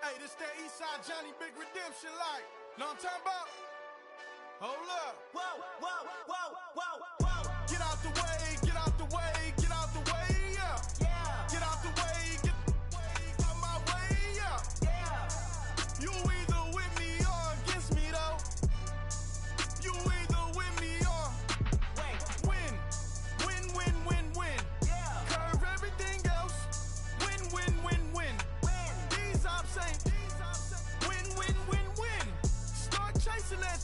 Hey, this that Eastside Johnny Big Redemption like. Know what I'm talking about? Hold up. Whoa, whoa, whoa, whoa, whoa. Get out the way, get out the way, get out the way, yeah. Yeah. Get out the way, get out my way, yeah. Yeah. You either with me or against me though. You either with me or win. Win, win, win, win. Yeah. Curve everything else. Win, win, win, win. These ops ain't win, win, win, win. Start chasing that.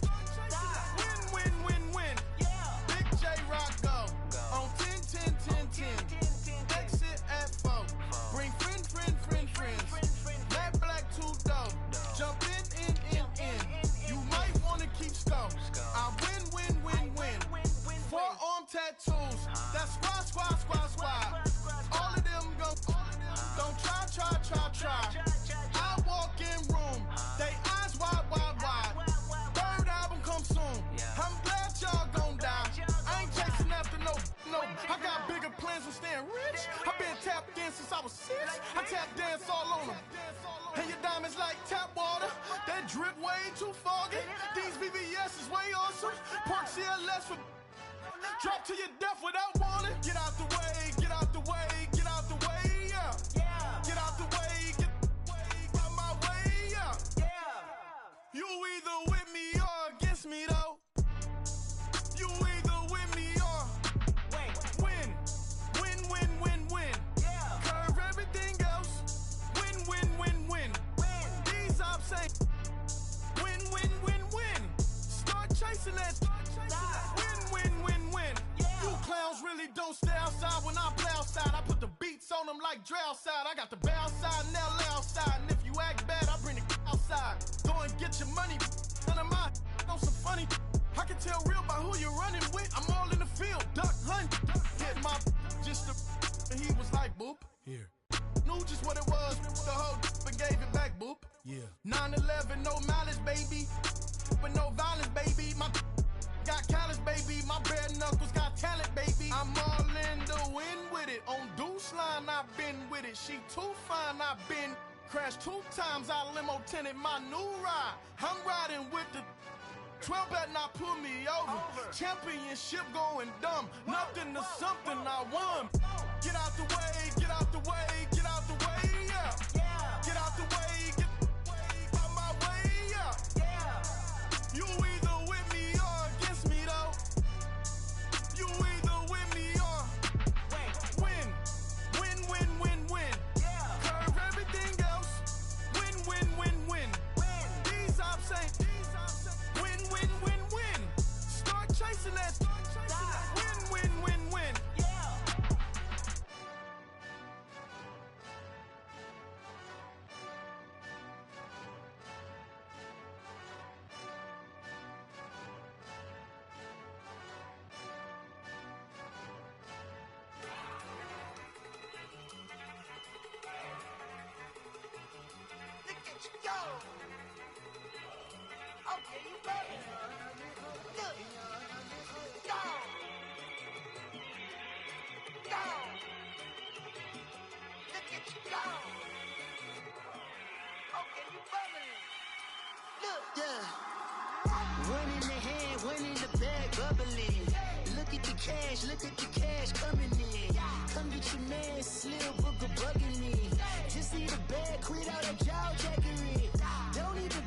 Win, win, win, win. Yeah. Big J Rock go on 10, 10, 10, 10. Exit at 4. Bring friends. Black, too dope. Jump in. You might wanna keep score. I win. Forearm tattoos. That's squad. All of them go. Don't try. I walk in room. They eyes wide. Third album come soon. I'm glad y'all gon' die. I ain't chasing after no. I got bigger plans than staying rich. I been tapped in since I was 6. I tap dance all on them. And your diamonds like tap water. That drip way too foggy. These BBS is way awesome. Park CLS for drop to your death without warning. Get out the way, get out the way, get out the way, yeah. Yeah. Get out the way, get out my way, yeah. Yeah. You either with me or against me though. You either with me or win. Win. Yeah. Curve everything else. Win. These ops ain't win. Start chasing that. Win. Yeah. You clowns really don't stay outside when I play outside. I put the beats on them like Dre outside. I got the bow side and LA outside. And if you act bad, I bring the outside. Go and get your money. None of my know some funny. I can tell real by who you're running with. I'm all in the field. Duck hunt. Hit my just the and he was like boop. Here. Knew just what it was. The whole and gave it back, boop. Yeah. 9/11, no malice, baby. But no violence, baby. My got callous, baby. My bare knuckles got talent, baby. I'm all in the wind with it. On Deuce line, I've been with it. She too fine, I've been crashed 2 times. I limo tinted my new ride. I'm riding with the 12 better not pull me over. Championship going dumb. Nothing to something I won. Get out the way, get out the way, get out the way, yeah. Yeah. Get out the way, get out my way, yeah. Yeah. You either with me or against me though. You either with me or win. Yeah. Curve everything else. Win. These ops ain't win. Start chasing that. Win. Yeah. Look at you go. Okay, you better. Look. Go. Look at you go. Okay, you bubbling. Look. Yeah. One in the hand, one in the bag, bubbling. Look at the cash coming in. Come get your man, Slim Booker bugging me. Just need a bag, quit out that jaw jackery. Don't even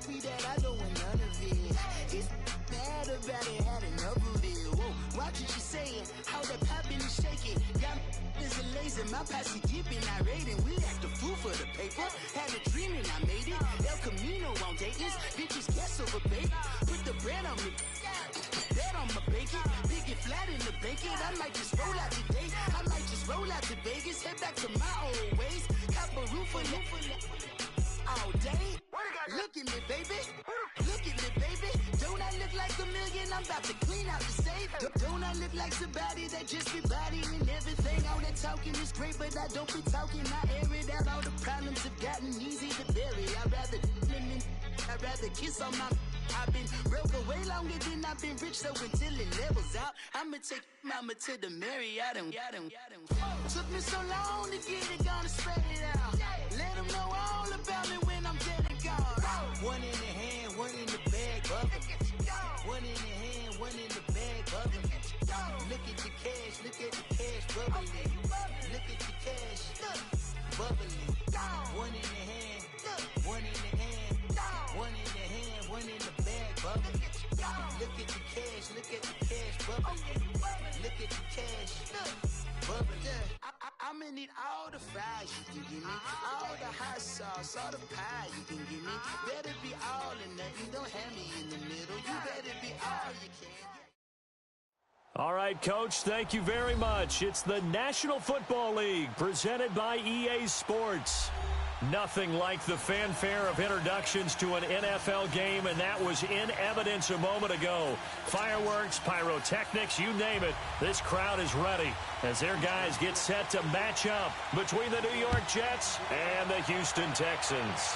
be that, I don't want none of it. It's bad about it, had enough of it. Whoa, watch what you saying, how that poppin' and shaking. Got is a laser, my posse dipping, I raiding. We act a fool for the paper. Had a dream and I made it. El Camino on Dayton's, bitches guess over baby. Put the bread on me. Bet on my bacon, big and flat in the bacon. I might just roll out today. I might just roll out to Vegas, head back to my old ways. Cop a roof for all day. Look at me, baby. Look at me, baby. Don't I look like a million? I'm about to clean out the safe. Don't I look like somebody that just be bodying everything? All that talking is great, but I don't be talking. I air it out. All the problems have gotten easy to bury. I'd rather kiss on my. I've been broke away longer than I've been rich, so until it levels out, I'ma take mama to the Marriott and took me so long to get it, gonna spread it out. Let them know all about me when I'm bubbling. Look at the cash, bubbling. One in the hand, one in the hand, one in the hand, one in the bag, bubbling. Look at the cash, bubbling. Look at the cash, bubbling. I'ma need all the fries you can give me, all the hot sauce, all the pie you can give me. Better be all or nothing, don't have me in the middle. You better be all you can. All right, Coach, thank you very much. It's the National Football League presented by EA Sports. Nothing like the fanfare of introductions to an NFL game, and that was in evidence a moment ago. Fireworks, pyrotechnics, you name it. This crowd is ready as their guys get set to match up between the New York Jets and the Houston Texans.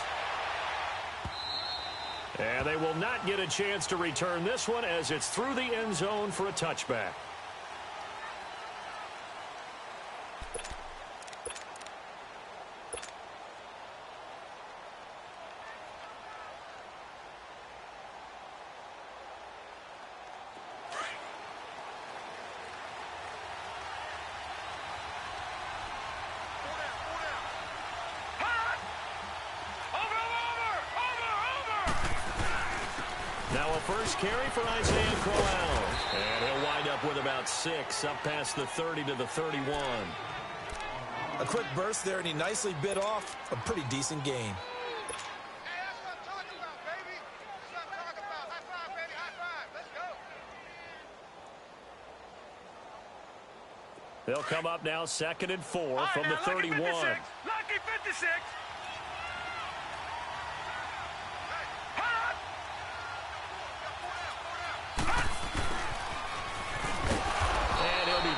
And they will not get a chance to return this one as it's through the end zone for a touchback. Now a first carry for Isaiah Crowell. And he'll wind up with about 6, up past the 30 to the 31. A quick burst there, and he nicely bit off a pretty decent gain. Hey, that's what I'm talking about, baby. That's what I'm talking about. High five, baby. High five. Let's go. They'll come up now 2nd and 4 from the 31. Lucky 56.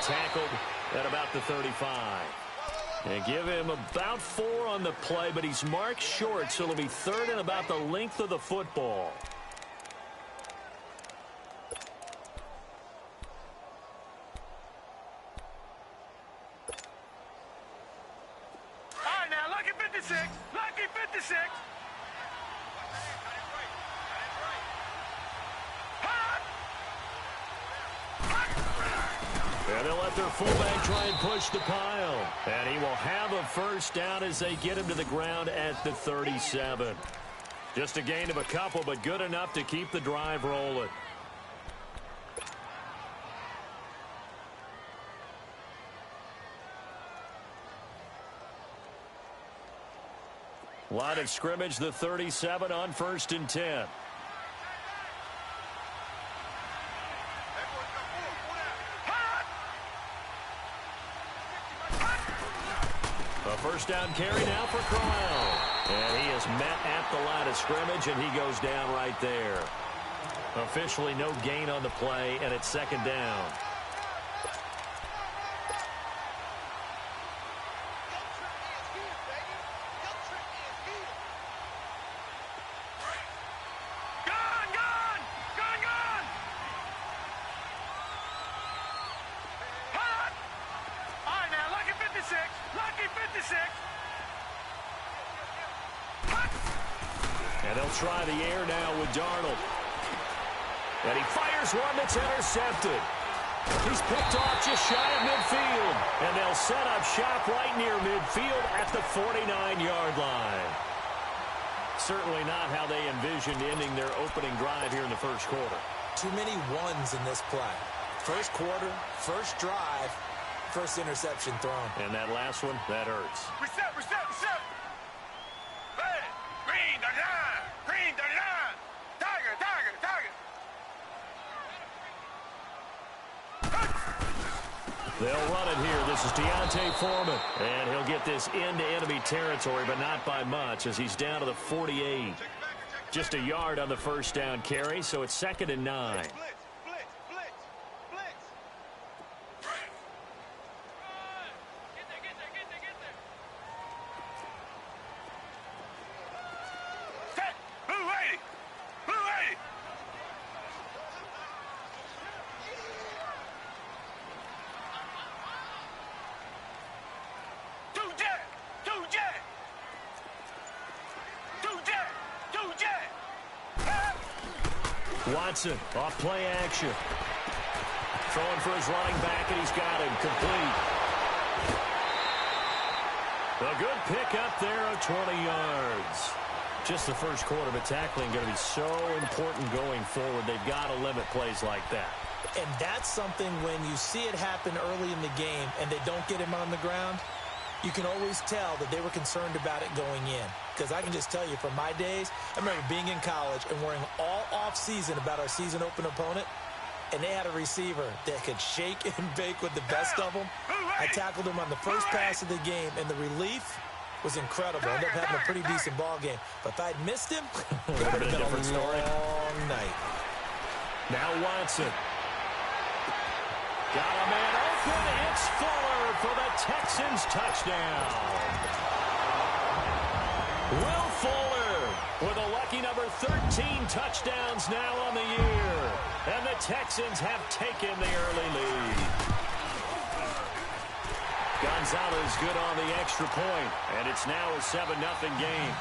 Tackled at about the 35. And give him about 4 on the play, but he's marked short, so it'll be 3rd and about the length of the football. All right, now, lucky 56. Lucky 56. And they'll let their fullback try and push the pile. And he will have a first down as they get him to the ground at the 37. Just a gain of a couple, but good enough to keep the drive rolling. Line of scrimmage, the 37 on 1st and 10. A first down carry now for Crowell. And he is met at the line of scrimmage, and he goes down right there. Officially no gain on the play, and it's 2nd down. And they'll try the air now with Darnold. And he fires one that's intercepted. He's picked off just shy of midfield. And they'll set up shop right near midfield at the 49-yard line. Certainly not how they envisioned ending their opening drive here in the first quarter. Too many ones in this play. First quarter, first drive, first interception thrown. And that last one, that hurts. Reset, reset, reset. Hey, green the line. Green the line. Tiger, tiger, tiger. They'll run it here. This is Deontay Foreman. And he'll get this into enemy territory, but not by much as he's down to the 48. Just a yard on the first down carry, so it's 2nd and 9. Blitz, blitz, blitz, blitz. Get there, get there, get there, get there. Set. Blue 80. Blue 80. Two jet. Two jet. Two jet. Two jet. Watson off play action. Throwing for his running back, and he's got him complete. A good pick up there of 20 yards. Just the first quarter, but tackling going to be so important going forward. They've got to limit plays like that. And that's something when you see it happen early in the game and they don't get him on the ground, you can always tell that they were concerned about it going in. Because I can just tell you from my days, I remember being in college and worrying all off-season about our season open opponent, and they had a receiver that could shake and bake with the best of them. I tackled him on the first pass of the game, and the relief was incredible. Ended up having a pretty decent ball game. But if I'd missed him, it would have been a different story. Long night. Now Watson. Got a man open. It's Fuller for the Texans touchdown. Will Fuller with a lucky number 13 touchdowns now on the year. And the Texans have taken the early lead. Gonzalez good on the extra point, and it's now a 7-0 game.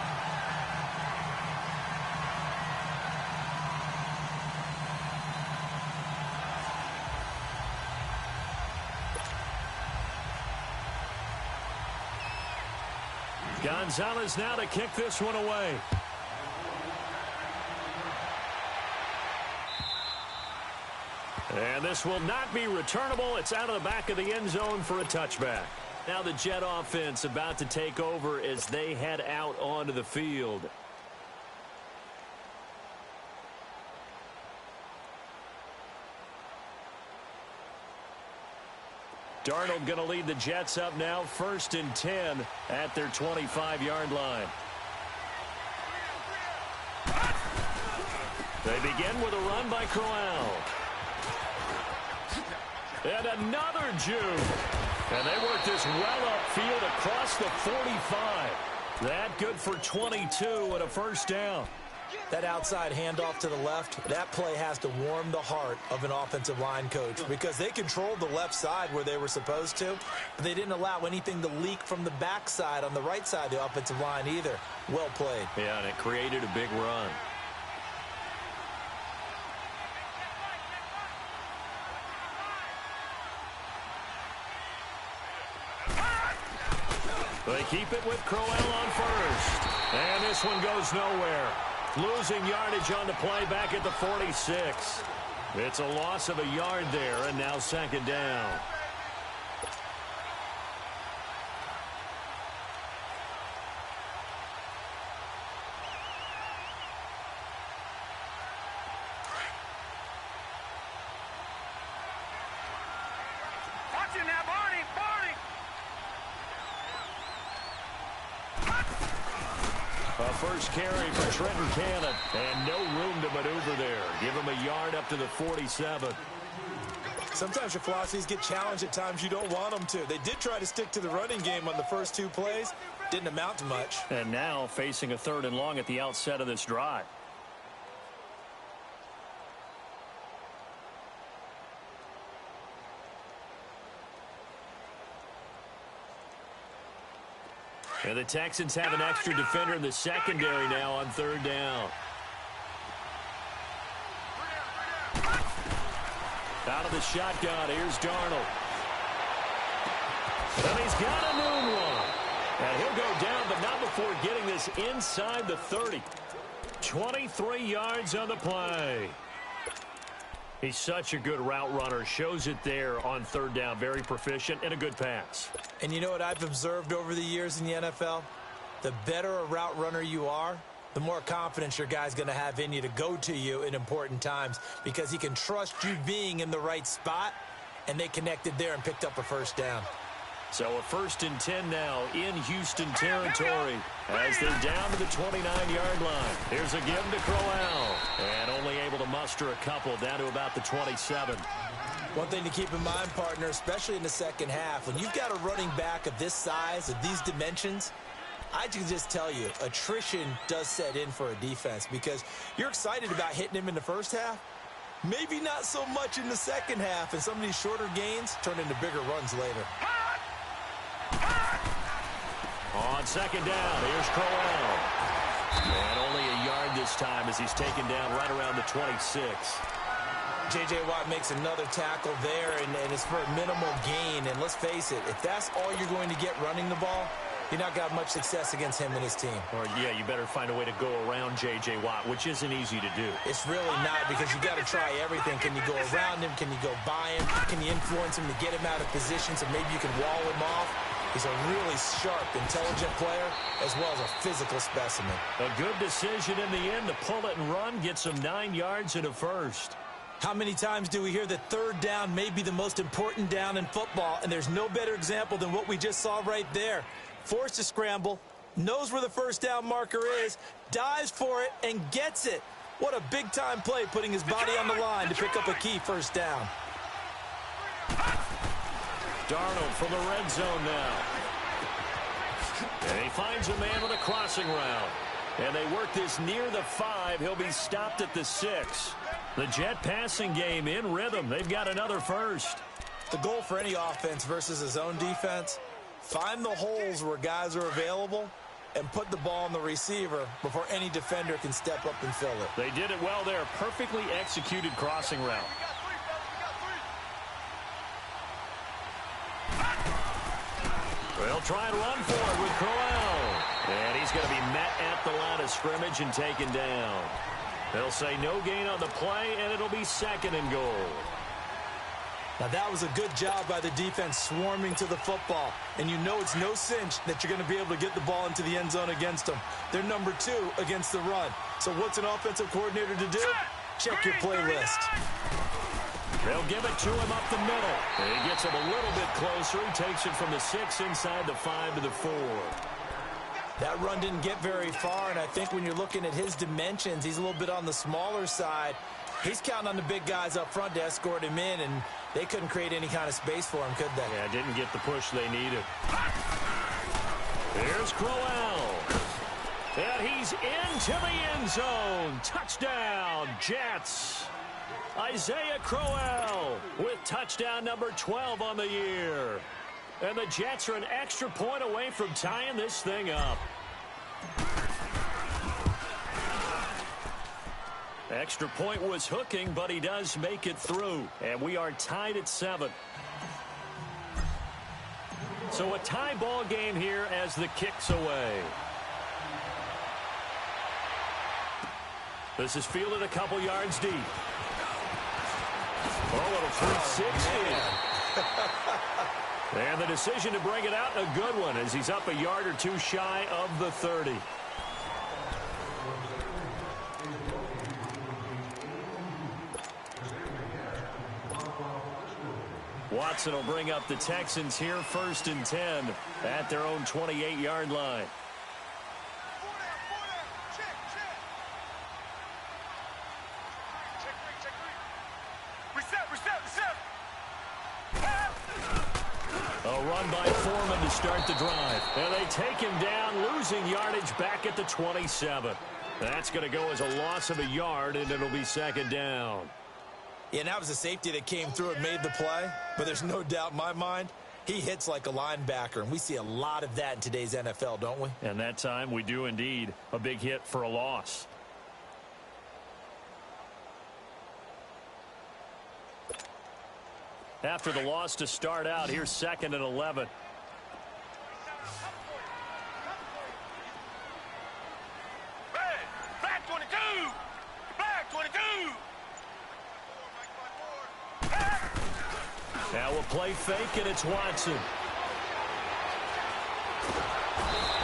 Gonzalez now to kick this one away. And this will not be returnable. It's out of the back of the end zone for a touchback. Now the Jet offense about to take over as they head out onto the field. Darnold going to lead the Jets up now, 1st and 10 at their 25-yard line. They begin with a run by Crowell. And another Jew. And they work this well upfield across the 45. That good for 22 and a first down. That outside handoff to the left, that play has to warm the heart of an offensive line coach because they controlled the left side where they were supposed to, but they didn't allow anything to leak from the backside on the right side of the offensive line either. Well played. Yeah, and it created a big run. They keep it with Crowell on first. And this one goes nowhere. Losing yardage on the play back at the 46. It's a loss of a yard there, and now 2nd down. Watching that, Barney, Barney. A first carry for Trenton Cannon, and no room to maneuver there. Give him a yard up to the 47. Sometimes your philosophies get challenged at times you don't want them to. They did try to stick to the running game on the first 2 plays. Didn't amount to much. And now facing a 3rd and long at the outset of this drive. And the Texans have an extra defender in the secondary now on 3rd down. Out of the shotgun, here's Darnold. And he's got a noon one. And he'll go down, but not before getting this inside the 30. 23 yards on the play. He's such a good route runner. Shows it there on 3rd down. Very proficient and a good pass. And you know what I've observed over the years in the NFL? The better a route runner you are, the more confidence your guy's going to have in you to go to you in important times because he can trust you being in the right spot, and they connected there and picked up a first down. So a 1st and 10 now in Houston territory as they're down to the 29-yard line. Here's a give to Crowell, and only able to muster a couple down to about the 27. One thing to keep in mind, partner, especially in the second half, when you've got a running back of this size, of these dimensions, I can just tell you, attrition does set in for a defense because you're excited about hitting him in the first half. Maybe not so much in the second half, and some of these shorter gains turn into bigger runs later. On 2nd down, here's Crowell. And only a yard this time as he's taken down right around the 26. J.J. Watt makes another tackle there, and it's for a minimal gain. And let's face it, if that's all you're going to get running the ball, you're not got much success against him and his team. Or, yeah, you better find a way to go around J.J. Watt, which isn't easy to do. It's really not, because you got to try everything. Can you go around him? Can you go by him? Can you influence him to get him out of position so maybe you can wall him off? He's a really sharp, intelligent player, as well as a physical specimen. A good decision in the end to pull it and run, get some 9 yards and a first. How many times do we hear that third down may be the most important down in football, and there's no better example than what we just saw right there. Forced to scramble, knows where the first down marker is, dives for it, and gets it. What a big-time play, putting his body on the line to pick up a key first down. Darnold from the red zone now. And he finds a man with a crossing route. And they work this near the 5. He'll be stopped at the 6. The Jet passing game in rhythm. They've got another first. The goal for any offense versus a zone defense, find the holes where guys are available and put the ball on the receiver before any defender can step up and fill it. They did it well there. Perfectly executed crossing route. They'll try and run for it with Crowell. And he's going to be met at the line of scrimmage and taken down. They'll say no gain on the play, and it'll be 2nd and goal. Now, that was a good job by the defense swarming to the football. And you know it's no cinch that you're going to be able to get the ball into the end zone against them. They're number 2 against the run. So what's an offensive coordinator to do? Check your playlist. They'll give it to him up the middle. And he gets him a little bit closer. He takes it from the 6 inside the 5 to the 4. That run didn't get very far, and I think when you're looking at his dimensions, he's a little bit on the smaller side. He's counting on the big guys up front to escort him in, and they couldn't create any kind of space for him, could they? Yeah, didn't get the push they needed. Here's Crowell. And he's into the end zone. Touchdown, Jets. Isaiah Crowell with touchdown number 12 on the year. And the Jets are an extra point away from tying this thing up. Extra point was hooking, but he does make it through. And we are tied at 7. So a tie ball game here as the kick's away. This is fielded a couple yards deep. Oh, little 360. And the decision to bring it out, a good one, as he's up a yard or 2 shy of the 30. Watson will bring up the Texans here, 1st and 10 at their own 28-yard line. A run by Foreman to start the drive. And they take him down, losing yardage back at the 27. That's going to go as a loss of a yard, and it'll be 2nd down. Yeah, and that was a safety that came through and made the play. But there's no doubt in my mind, he hits like a linebacker. And we see a lot of that in today's NFL, don't we? And that time we do indeed. A big hit for a loss. After the loss to start out, here's 2nd and 11. Flag 22! Flag 22! Now we'll play fake, and it's Watson.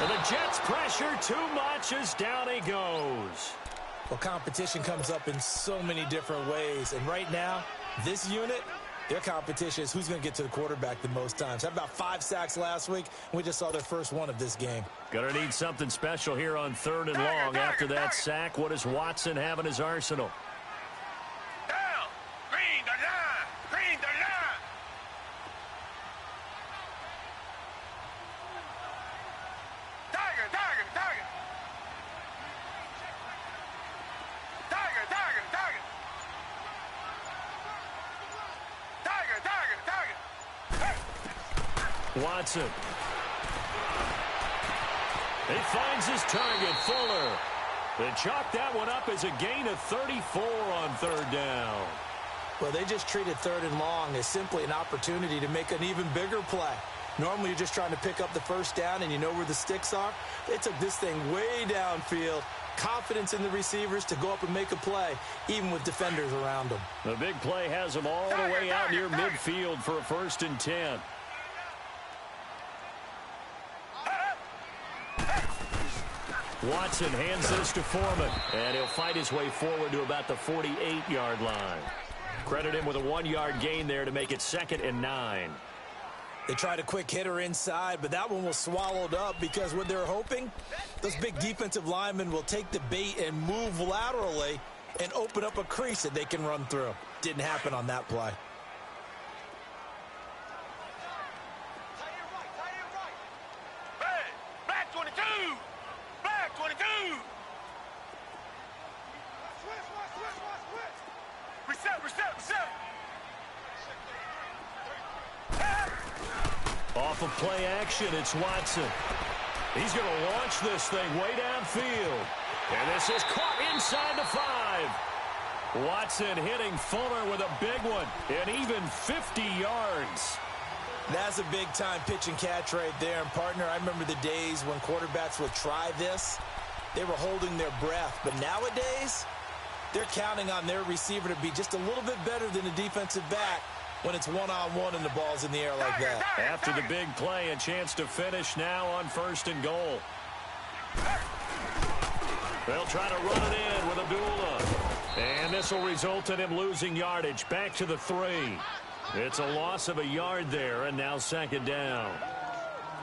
And the Jets pressure too much as down he goes. Well, competition comes up in so many different ways. And right now, this unit, their competition is who's going to get to the quarterback the most times. Had about 5 sacks last week, and we just saw their first one of this game. Going to need something special here on 3rd and long. After that sack, what does Watson have in his arsenal? Down! Green the line! Green the line! Tiger! Tiger! Tiger! Tiger! Tiger! Tiger! Tiger! Tiger! Tiger! Hey! Watson. He finds his target, Fuller. They chalk that one up as a gain of 34 on 3rd down. Well, they just treated 3rd and long as simply an opportunity to make an even bigger play. Normally, you're just trying to pick up the first down and you know where the sticks are. They took this thing way downfield. Confidence in the receivers to go up and make a play, even with defenders around them. The big play has them all the way out near midfield for a 1st and 10. Watson hands this to Foreman, and he'll fight his way forward to about the 48-yard line. Credit him with a 1-yard gain there to make it 2nd and 9. They tried a quick hitter inside, but that one was swallowed up because what they're hoping, those big defensive linemen will take the bait and move laterally and open up a crease that they can run through. Didn't happen on that play. Hey, black 22! Black 22! Reset! Off of play action, it's Watson. He's going to launch this thing way downfield. And this is caught inside the 5. Watson hitting Fuller with a big one, and even 50 yards. That's a big-time pitch and catch right there. And, partner, I remember the days when quarterbacks would try this. They were holding their breath. But nowadays, they're counting on their receiver to be just a little bit better than the defensive back when it's one-on-one and the ball's in the air like that. After the big play, a chance to finish now on 1st and goal. They'll try to run it in with Abdullah. And this will result in him losing yardage back to the 3. It's a loss of a yard there, and now 2nd down.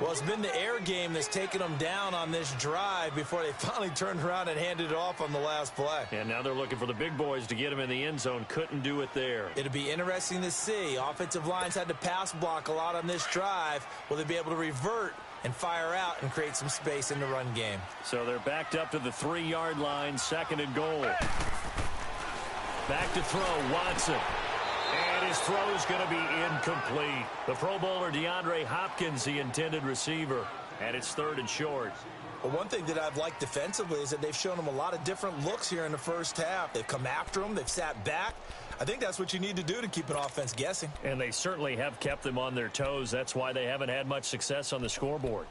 Well, it's been the air game that's taken them down on this drive before they finally turned around and handed it off on the last play. And now they're looking for the big boys to get him in the end zone. Couldn't do it there. It'll be interesting to see. Offensive lines had to pass block a lot on this drive. Will they be able to revert and fire out and create some space in the run game? So they're backed up to the 3-yard line, 2nd and goal. Back to throw, Watson. And his throw is going to be incomplete. The Pro Bowler DeAndre Hopkins, the intended receiver. And it's 3rd and short. Well, one thing that I've liked defensively is that they've shown them a lot of different looks here in the first half. They've come after them. They've sat back. I think that's what you need to do to keep an offense guessing. And they certainly have kept them on their toes. That's why they haven't had much success on the scoreboard.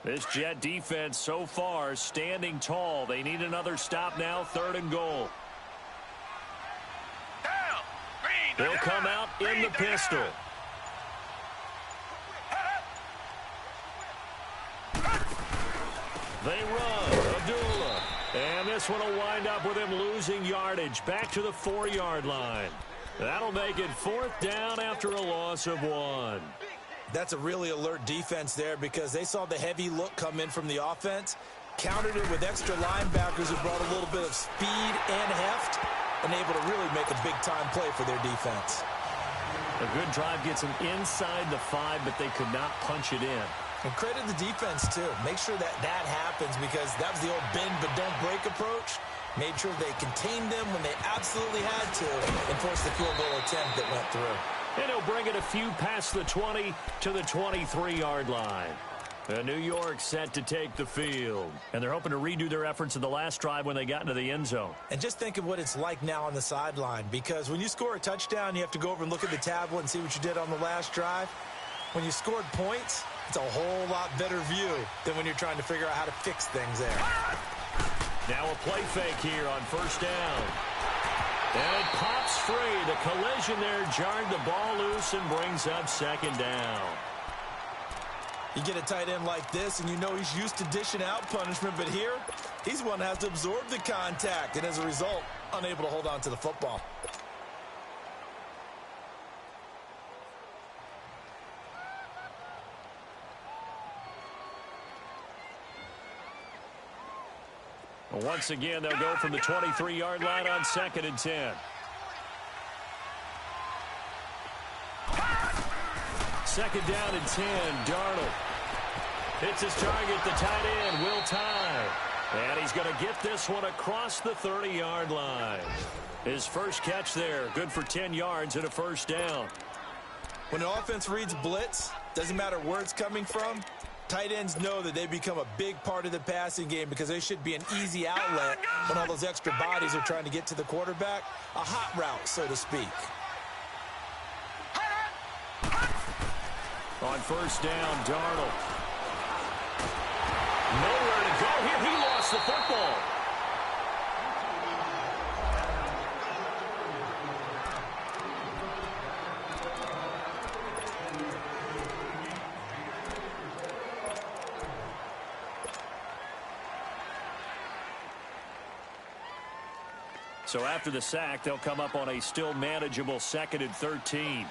This Jet defense so far standing tall. They need another stop now, 3rd and goal. Down! Green, They'll come out in the pistol. They run, Abdullah. And this one will wind up with him losing yardage back to the 4-yard line. That'll make it 4th down after a loss of 1. That's a really alert defense there because they saw the heavy look come in from the offense, countered it with extra linebackers who brought a little bit of speed and heft, and able to really make a big-time play for their defense. A good drive gets them inside the 5, but they could not punch it in. And credit the defense, too. Make sure that happens because that was the old bend but don't break approach. Made sure they contained them when they absolutely had to and forced the field goal attempt that went through. And he'll bring it a few past the 20 to the 23-yard line. New York set to take the field. And they're hoping to redo their efforts in the last drive when they got into the end zone. And just think of what it's like now on the sideline. Because when you score a touchdown, you have to go over and look at the tablet and see what you did on the last drive. When you scored points, it's a whole lot better view than when you're trying to figure out how to fix things there. Now a play fake here on 1st down. And it pops free. The collision there jarred the ball loose and brings up 2nd down. You get a tight end like this, and you know he's used to dishing out punishment, but here, he's one that has to absorb the contact, and as a result, unable to hold on to the football. Once again, they'll go from the 23-yard line on 2nd and 10. Second down and 10, Darnold. Hits his target, the tight end, Will Tye. And he's going to get this one across the 30-yard line. His first catch there, good for 10 yards and a 1st down. When the offense reads blitz, doesn't matter where it's coming from, Tight ends know that they become a big part of the passing game because they should be an easy outlet when all those extra bodies are trying to get to the quarterback. A hot route, so to speak. On first down, Darnold. Nowhere to go here. He lost the football. So after the sack, they'll come up on a still manageable 2nd and 13.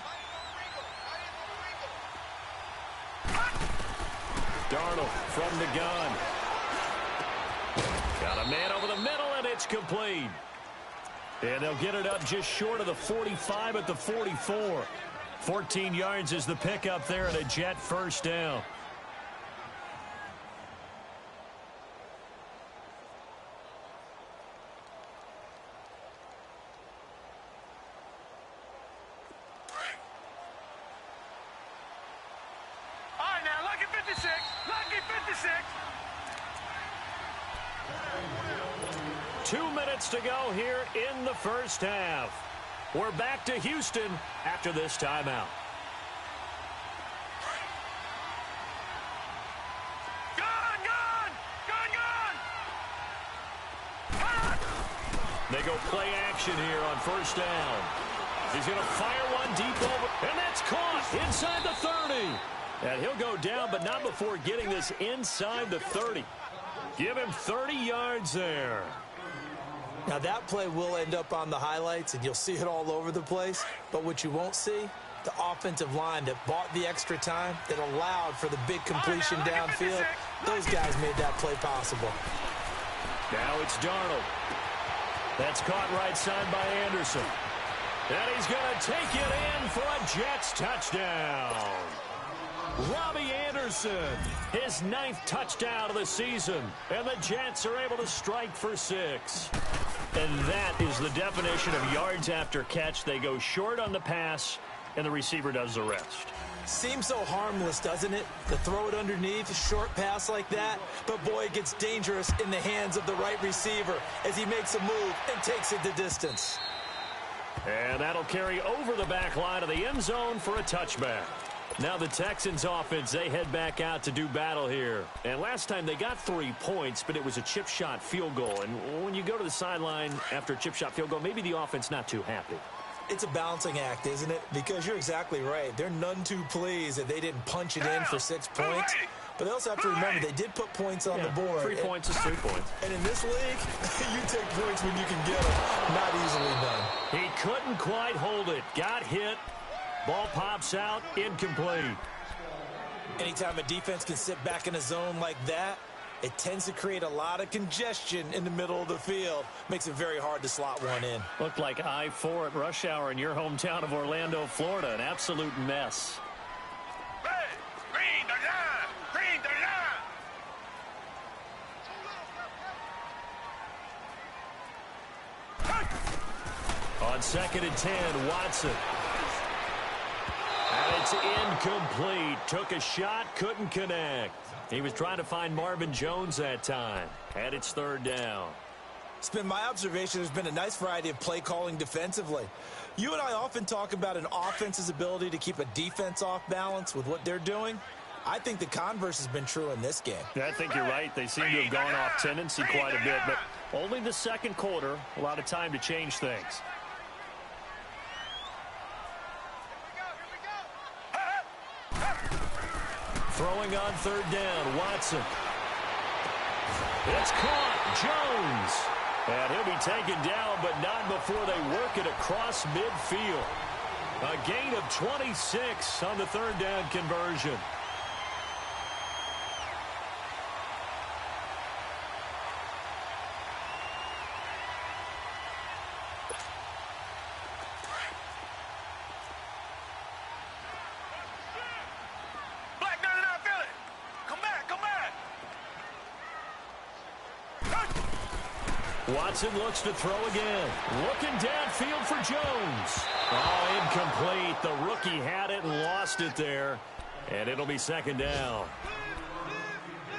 Darnold from the gun. Got a man over the middle, and it's complete. And they'll get it up just short of the 45 at the 44. 14 yards is the pickup there and a Jet first down. All right, now, lucky 56. Lucky 56. 2 minutes to go here in the first half. We're back to Houston after this timeout. They go play action here on first down. He's going to fire one deep over, and that's caught inside the 30. And he'll go down, but not before getting this inside the 30. Give him 30 yards there. Now, that play will end up on the highlights, and you'll see it all over the place. But what you won't see, the offensive line that bought the extra time, that allowed for the big completion downfield, those guys made that play possible. Now it's Darnold. That's caught right side by Anderson. And he's going to take it in for a Jets touchdown. Robbie Anderson, his 9th touchdown of the season. And the Jets are able to strike for 6. And that is the definition of yards after catch. They go short on the pass, and the receiver does the rest. Seems so harmless, doesn't it? To throw it underneath, a short pass like that. But, boy, it gets dangerous in the hands of the right receiver as he makes a move and takes it the distance. And that'll carry over the back line of the end zone for a touchback. Now the Texans offense, they head back out to do battle here. And last time they got 3 points, but it was a chip shot field goal. And when you go to the sideline after a chip shot field goal, maybe the offense not too happy. It's a balancing act, isn't it? Because you're exactly right. They're none too pleased that they didn't punch it in for 6 points. But they also have to remember they did put points on the board. 3 points is 3 points. And in this league, you take points when you can get them. Not easily done. He couldn't quite hold it. Got hit. Ball pops out, incomplete. Anytime a defense can sit back in a zone like that, it tends to create a lot of congestion in the middle of the field. Makes it very hard to slot one in. Looked like I-4 at rush hour in your hometown of Orlando, Florida. An absolute mess. Hey, green the line. Green the line. On 2nd and 10, Watson. And it's incomplete. Took a shot, couldn't connect. He was trying to find Marvin Jones that time. And it's 3rd down. It's been my observation there's been a nice variety of play calling defensively. You and I often talk about an offense's ability to keep a defense off balance with what they're doing. I think the converse has been true in this game. Yeah, I think you're right. They seem to have gone off tendency quite a bit, but only the 2nd quarter. A lot of time to change things. Throwing on 3rd down, Watson. It's caught, Jones. And he'll be taken down, but not before they work it across midfield. A gain of 26 on the 3rd down conversion. Watson looks to throw again. Looking downfield for Jones. Oh, incomplete. The rookie had it and lost it there. And it'll be 2nd down.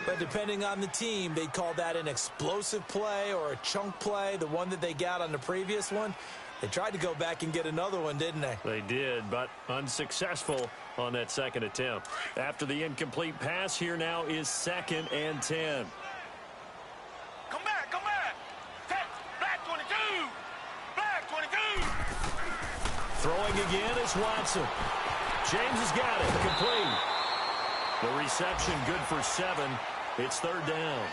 But depending on the team, they'd call that an explosive play or a chunk play, the one that they got on the previous one. They tried to go back and get another one, didn't they? They did, but unsuccessful on that second attempt. After the incomplete pass, here now is 2nd and 10. Come back, come back. Black 22. Black 22. Throwing again is Watson. James has got it. Complete. The reception good for 7. It's 3rd down.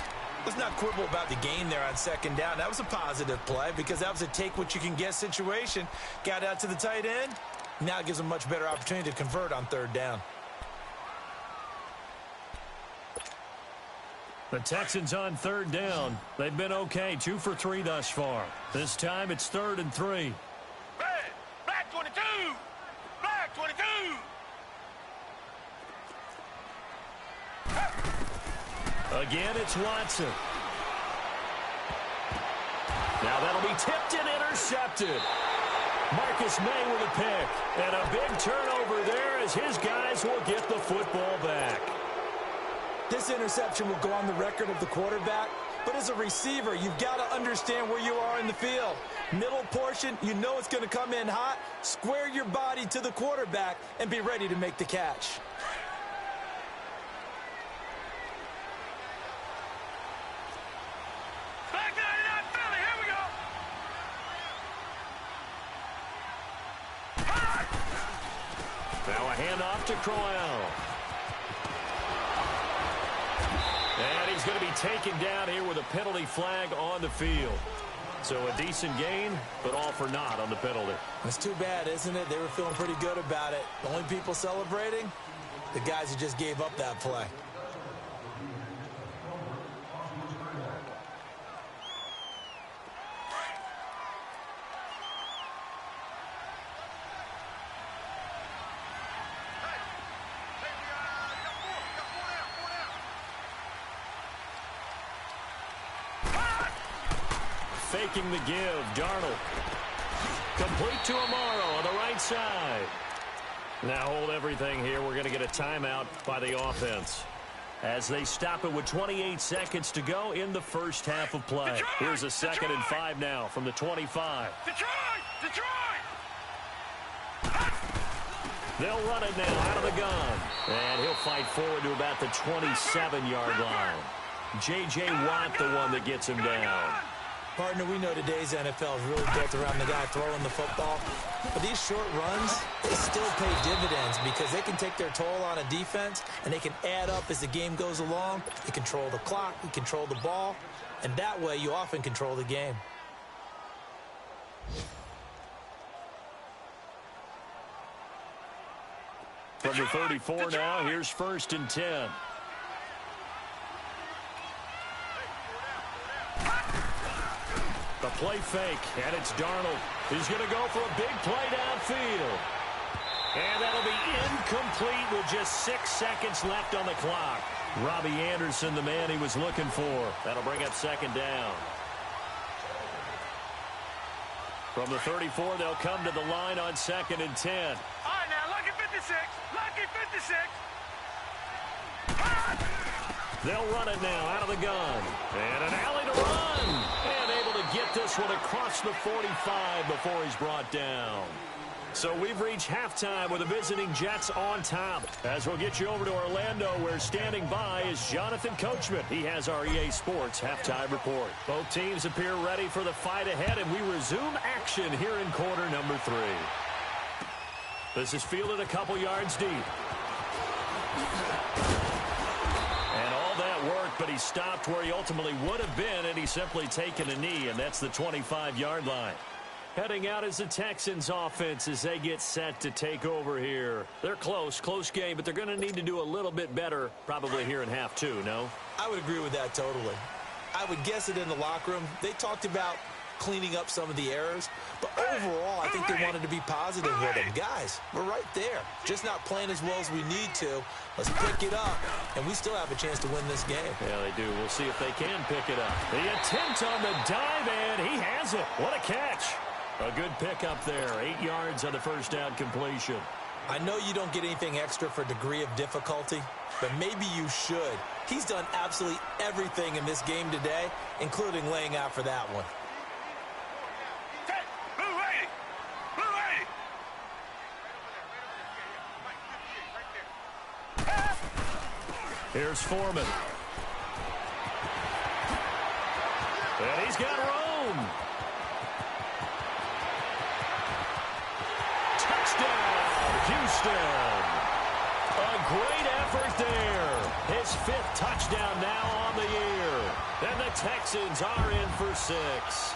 Let's not quibble about the game there on 2nd down. That was a positive play because that was a take-what-you-can-get situation. Got out to the tight end. Now it gives them a much better opportunity to convert on 3rd down. The Texans on 3rd down. They've been okay, 2 for 3 thus far. This time it's 3rd and 3. Black 22. Black 22. Again, it's Watson. Now that'll be tipped and intercepted. Marcus May with a pick. And a big turnover there as his guys will get the football back. This interception will go on the record of the quarterback. But as a receiver, you've got to understand where you are in the field. Middle portion, you know it's going to come in hot. Square your body to the quarterback and be ready to make the catch. Now a handoff to Crowell. And he's going to be taken down here with a penalty flag on the field. So a decent gain, but all for naught on the penalty. It's too bad, isn't it? They were feeling pretty good about it. The only people celebrating, the guys who just gave up that play. Faking the give, Darnold. Complete to Amaro on the right side. Now hold everything here. We're going to get a timeout by the offense as they stop it with 28 seconds to go in the first half of play. Here's a 2nd and 5 now from the 25. Detroit! They'll run it now out of the gun. And he'll fight forward to about the 27-yard line. J.J. Watt, the one that gets him down. Partner, we know today's NFL is really built around the guy throwing the football. But these short runs, they still pay dividends because they can take their toll on a defense, and they can add up as the game goes along. You control the clock, you control the ball, and that way you often control the game. From the 34 now, here's 1st and 10. The play fake, and it's Darnold. He's going to go for a big play downfield. And that'll be incomplete with just 6 seconds left on the clock. Robbie Anderson, the man he was looking for. That'll bring up 2nd down. From the 34, they'll come to the line on 2nd and 10. All right, now, lucky 56. Lucky 56. They'll run it now out of the gun. And an alley to run. And able to get this one across the 45 before he's brought down. So we've reached halftime with the visiting Jets on top. As we'll get you over to Orlando, where standing by is Jonathan Coachman. He has our EA Sports halftime report. Both teams appear ready for the fight ahead, and we resume action here in quarter number 3. This is fielded a couple yards deep. And all that worked, but he stopped where he ultimately would have been, and he's simply taken a knee, and that's the 25-yard line. Heading out is the Texans offense as they get set to take over here. They're close game, but they're going to need to do a little bit better probably here in half 2, no? I would agree with that totally. I would guess it in the locker room. They talked about cleaning up some of the errors, but overall I think they wanted to be positive with them. Guys, we're right there. Just not playing as well as we need to. Let's pick it up, and we still have a chance to win this game. Yeah, they do. We'll see if they can pick it up. The attempt on the dive, and he has it. What a catch. A good pick up there. 8 yards on the first down completion. I know you don't get anything extra for degree of difficulty, but maybe you should. He's done absolutely everything in this game today, including laying out for that one. Here's Foreman. And he's got room. Touchdown, Houston. A great effort there. His 5th touchdown now on the year. And the Texans are in for 6.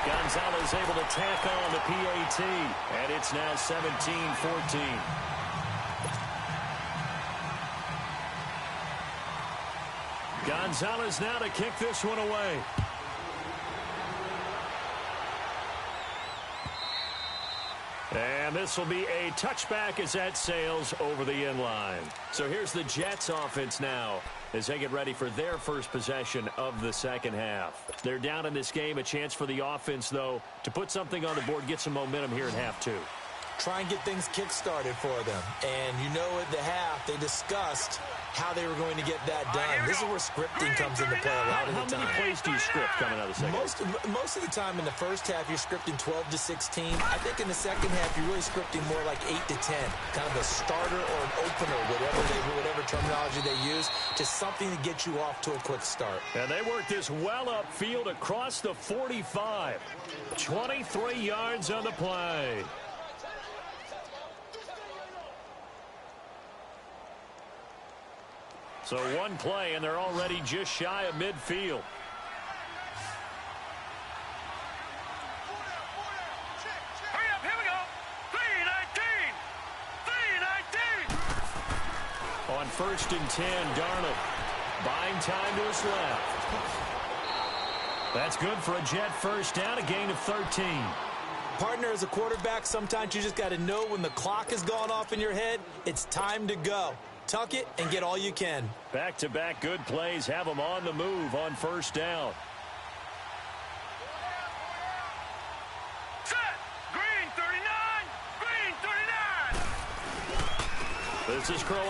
Gonzalez able to tack on the PAT. And it's now 17-14. Gonzalez now to kick this one away. And this will be a touchback as that sails over the inline. So here's the Jets offense now as they get ready for their first possession of the second half. They're down in this game. A chance for the offense, though, to put something on the board, get some momentum here in half 2. Try and get things kick-started for them. And you know at the half, they discussed how they were going to get that done. This is where scripting comes into play a lot of the time. How many plays do you script coming out of the second half? Most of the time in the first half, you're scripting 12 to 16. I think in the second half, you're really scripting more like 8 to 10. Kind of a starter or an opener, whatever terminology they use, just something to get you off to a quick start. And they work this well upfield across the 45. 23 yards on the play. So one play, and they're already just shy of midfield. Hurry up, here we go. 3-19. 3-19. On 1st and 10, Darnold buying time to his left. That's good for a Jet first down, a gain of 13. Partner, as a quarterback, sometimes you just got to know when the clock has gone off in your head, it's time to go. Tuck it and get all you can. Back-to-back good plays have them on the move on 1st down. Set. Green 39. Green 39. This is Crowell.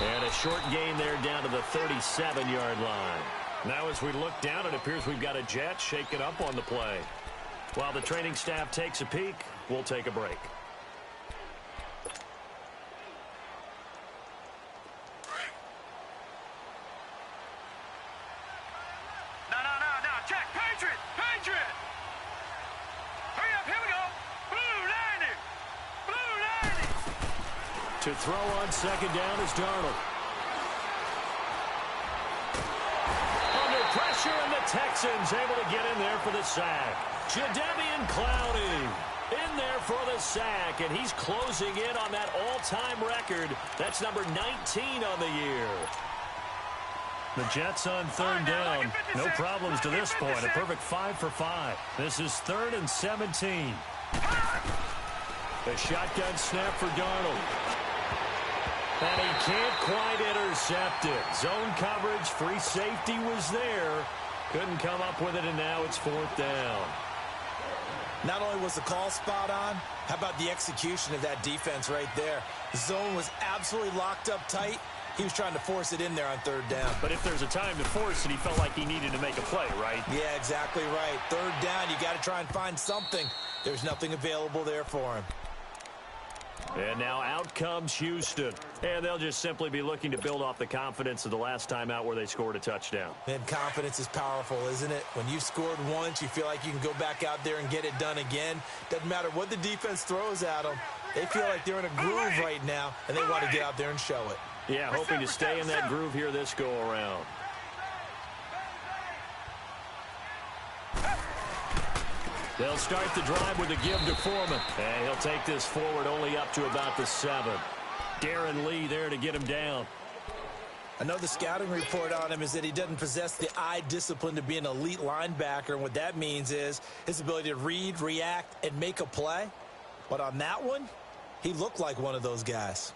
And a short gain there down to the 37-yard line. Now as we look down, it appears we've got a Jet shaken up on the play. While the training staff takes a peek, we'll take a break. To throw on 2nd down is Darnold. Under pressure, and the Texans able to get in there for the sack. Jadeveon Clowney in there for the sack, and he's closing in on that all-time record. That's number 19 on the year. The Jets on 3rd down. No problems to this point. A perfect 5 for 5. This is 3rd and 17. The shotgun snap for Darnold. And he can't quite intercept it. Zone coverage, free safety was there. Couldn't come up with it, and now it's 4th down. Not only was the call spot on, how about the execution of that defense right there? The zone was absolutely locked up tight. He was trying to force it in there on 3rd down. But if there's a time to force it, he felt like he needed to make a play, right? Yeah, exactly right. 3rd down, you got to try and find something. There's nothing available there for him. And now out comes Houston. And they'll just simply be looking to build off the confidence of the last time out where they scored a touchdown. And confidence is powerful, isn't it? When you've scored once, you feel like you can go back out there and get it done again. Doesn't matter what the defense throws at them. They feel like they're in a groove right now, and they want to get out there and show it. Yeah, hoping to stay in that groove here this go-around. They'll start the drive with a give to Foreman. And he'll take this forward only up to about the 7. Darren Lee there to get him down. I know the scouting report on him is that he doesn't possess the eye discipline to be an elite linebacker. And what that means is his ability to read, react, and make a play. But on that one, he looked like one of those guys.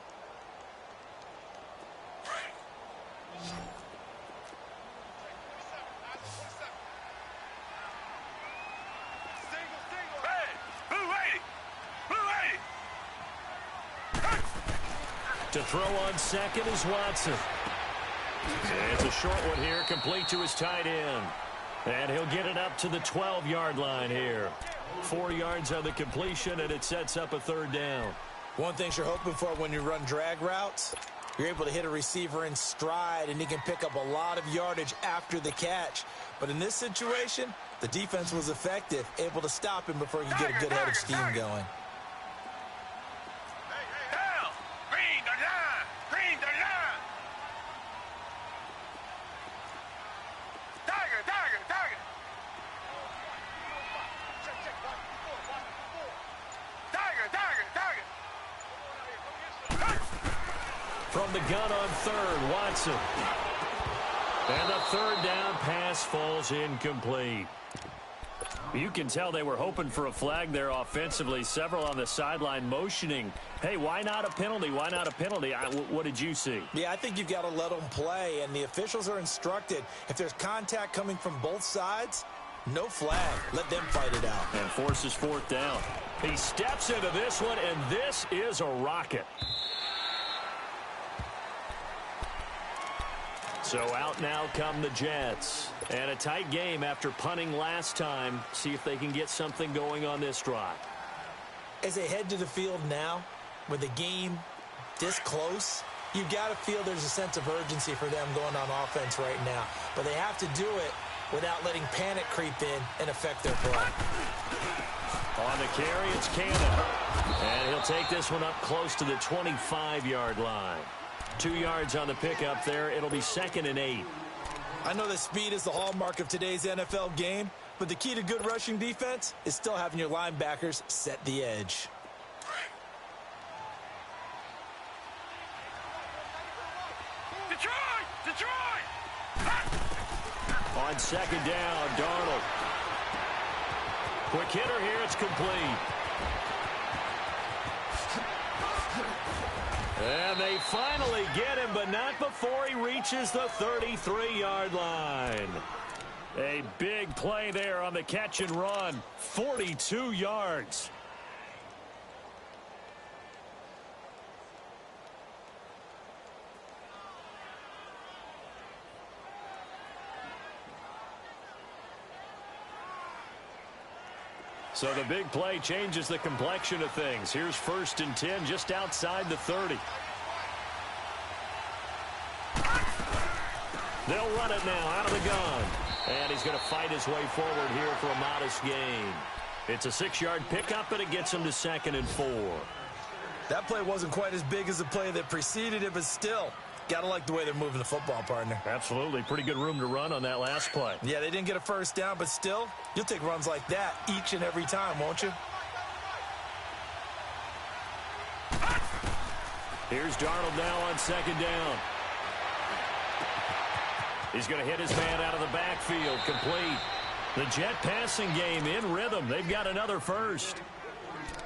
To throw on second is Watson. It's a short one here, complete to his tight end. And he'll get it up to the 12-yard line here. 4 yards on the completion, and it sets up a third down. One thing you're hoping for when you run drag routes, you're able to hit a receiver in stride, and he can pick up a lot of yardage after the catch. But in this situation, the defense was effective, able to stop him before he could get a good head of steam going. Down! Green the line! Green the line! Tiger! Tiger! Tiger! Tiger! Tiger! Tiger! From the gun on third, Watson. And the third down pass falls incomplete. You can tell they were hoping for a flag there offensively. Several on the sideline motioning. Hey, why not a penalty? Why not a penalty? What did you see? Yeah, I think you've got to let them play, and the officials are instructed. If there's contact coming from both sides, no flag. Let them fight it out. And forces fourth down. He steps into this one, and this is a rocket. So out now come the Jets. And a tight game after punting last time. See if they can get something going on this drive. As they head to the field now, with the game this close, you've got to feel there's a sense of urgency for them going on offense right now. But they have to do it without letting panic creep in and affect their play. On the carry, it's Cannon. And he'll take this one up close to the 25-yard line. 2 yards on the pickup there. It'll be 2nd and 8. I know that speed is the hallmark of today's NFL game, but the key to good rushing defense is still having your linebackers set the edge. Detroit! Detroit! On 2nd down, Darnold. Quick hitter here, it's complete. And they finally get him, but not before he reaches the 33-yard line. A big play there on the catch and run. 42 yards. So the big play changes the complexion of things. Here's 1st and 10 just outside the 30. They'll run it now out of the gun. And he's going to fight his way forward here for a modest gain. It's a 6-yard pickup, and it gets him to 2nd and 4. That play wasn't quite as big as the play that preceded it, but still, got to like the way they're moving the football, partner. Absolutely. Pretty good room to run on that last play. Yeah, they didn't get a first down, but still, you'll take runs like that each and every time, won't you? Here's Darnold now on 2nd down. He's going to hit his man out of the backfield. Complete. The Jet passing game in rhythm. They've got another first.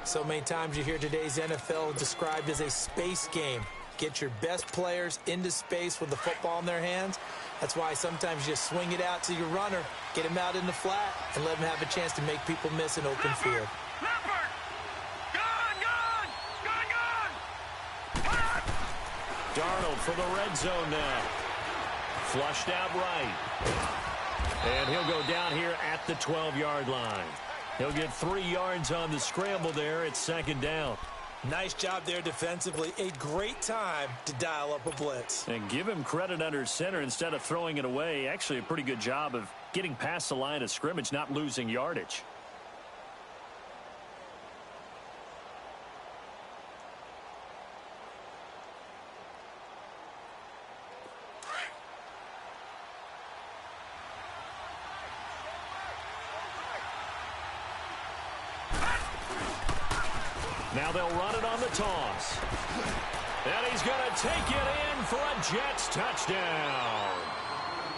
So many times you hear today's NFL described as a space game. Get your best players into space with the football in their hands. That's why sometimes you swing it out to your runner, get him out in the flat, and let him have a chance to make people miss an open field. Leopard! Gun! Gun! Gun! Gun! Darnold for the red zone now. Flushed out right. And he'll go down here at the 12-yard line. He'll get 3 yards on the scramble there. It's 2nd down. Nice job there defensively. A great time to dial up a blitz. And give him credit under center instead of throwing it away. Actually, a pretty good job of getting past the line of scrimmage, not losing yardage. Now they'll run it on the toss. And he's going to take it in for a Jets touchdown.